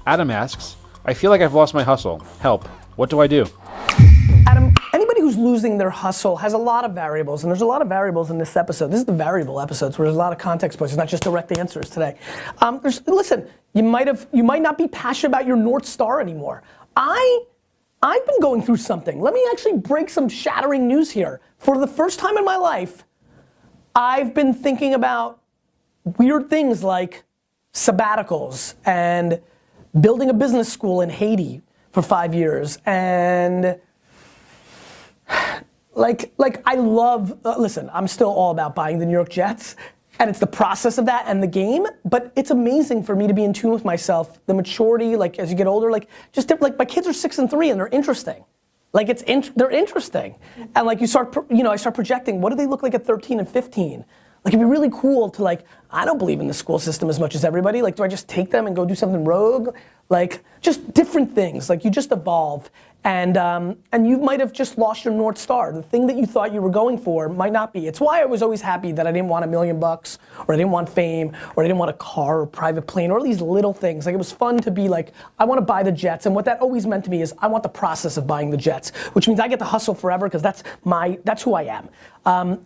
Adam asks, I feel like I've lost my hustle. Help. What do I do? Adam, anybody who's losing their hustle has a lot of variables, and there's a lot of variables in this episode. This is the variable episodes where there's a lot of context points. It's not just direct answers today. Listen, you might not be passionate about your North Star anymore. I've been going through something. Let me actually break some shattering news here. For the first time in my life, I've been thinking about weird things like sabbaticals and building a business school in Haiti for 5 years, and like I love, listen, I'm still all about buying the New York Jets, and it's the process of that and the game, but it's amazing for me to be in tune with myself, the maturity, like as you get older, like just like my kids are 6 and 3 and they're interesting. Like they're interesting. And like I start projecting, what do they look like at 13 and 15? Like it'd be really cool to like, I don't believe in the school system as much as everybody. Like, do I just take them and go do something rogue? Like, just different things. Like, you just evolve. And you might have just lost your North Star. The thing that you thought you were going for might not be. It's why I was always happy that I didn't want $1 million, or I didn't want fame, or I didn't want a car or a private plane, or these little things. Like, it was fun to be like, I want to buy the jets. And what that always meant to me is I want the process of buying the jets, which means I get to hustle forever because that's who I am.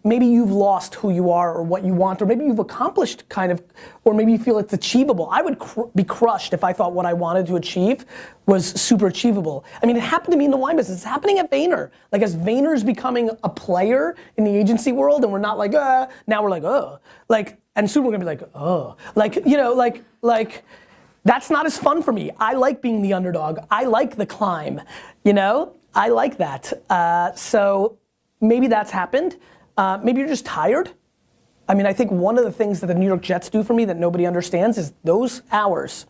Maybe you've lost who you are or what you want, or maybe you've accomplished kind of, or maybe you feel it's achievable. I would be crushed if I thought what I wanted to achieve was super achievable. I mean, it happened to me in the wine business. It's happening at Vayner. Like, as Vayner's becoming a player in the agency world, and we're not like, now we're like, like, and soon we're gonna be like, like, you know, like, that's not as fun for me. I like being the underdog. I like the climb, you know? I like that. So maybe that's happened. Maybe you're just tired. I mean, I think one of the things that the New York Jets do for me that nobody understands is those hours.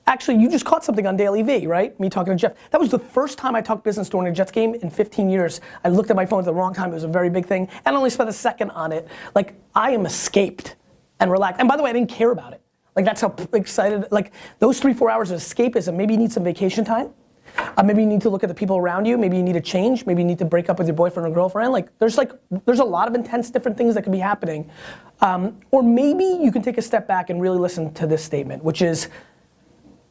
Actually, you just caught something on DailyVee, right? Me talking to Jeff. That was the first time I talked business during a Jets game in 15 years. I looked at my phone at the wrong time. It was a very big thing. And I only spent a second on it. Like, I am escaped and relaxed. And by the way, I didn't care about it. Like, that's how excited, like, those 3-4 hours of escapism. Maybe you need some vacation time. Maybe you need to look at the people around you. Maybe you need a change. Maybe you need to break up with your boyfriend or girlfriend. Like, there's a lot of intense different things that could be happening. Or maybe you can take a step back and really listen to this statement, which is,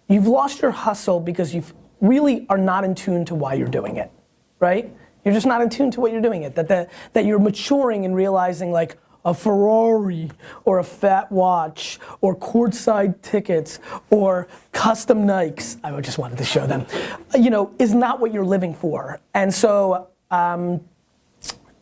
you've lost your hustle because you really are not in tune to why you're doing it, right? You're just not in tune to what you're doing it. That you're maturing and realizing, like, a Ferrari or a fat watch or courtside tickets or custom Nikes, I just wanted to show them, you know, is not what you're living for. And so, you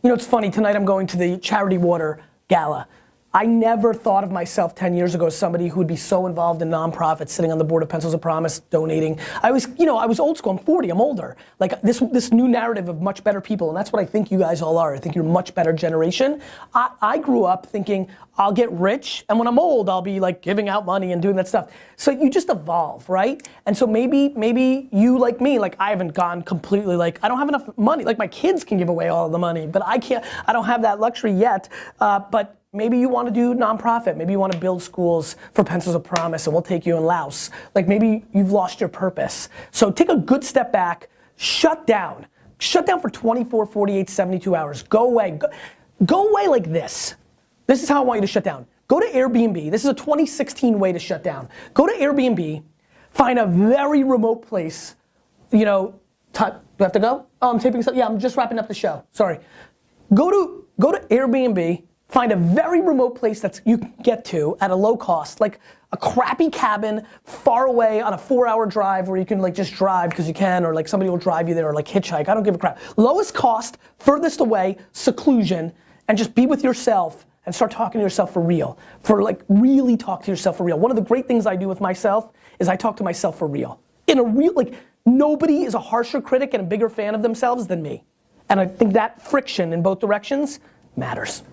know, it's funny, tonight I'm going to the Charity Water Gala. I never thought of myself 10 years ago as somebody who would be so involved in nonprofits, sitting on the board of Pencils of Promise, donating. I was old school. I'm 40, I'm older. Like, this new narrative of much better people, and that's what I think you guys all are. I think you're a much better generation. I grew up thinking, I'll get rich, and when I'm old, I'll be like giving out money and doing that stuff. So you just evolve, right? And so maybe you, like me, like, I haven't gone completely, like, I don't have enough money. Like, my kids can give away all of the money, but I don't have that luxury yet. But maybe you want to do nonprofit. Maybe you want to build schools for Pencils of Promise, and we'll take you in Laos. Like, maybe you've lost your purpose. So take a good step back, shut down. Shut down for 24, 48, 72 hours. Go away. Go away like this. This is how I want you to shut down. Go to Airbnb. This is a 2016 way to shut down. Go to Airbnb, find a very remote place. You know, do I have to go? Oh, I'm taping something. Yeah, I'm just wrapping up the show. Sorry. Go to Airbnb. Find a very remote place that you can get to at a low cost, like a crappy cabin far away on a 4-hour drive where you can, like, just drive because you can, or like somebody will drive you there, or like hitchhike. I don't give a crap. Lowest cost, furthest away, seclusion, and just be with yourself and start talking to yourself for real. Really talk to yourself for real. One of the great things I do with myself is I talk to myself for real. In a real, like, nobody is a harsher critic and a bigger fan of themselves than me. And I think that friction in both directions matters.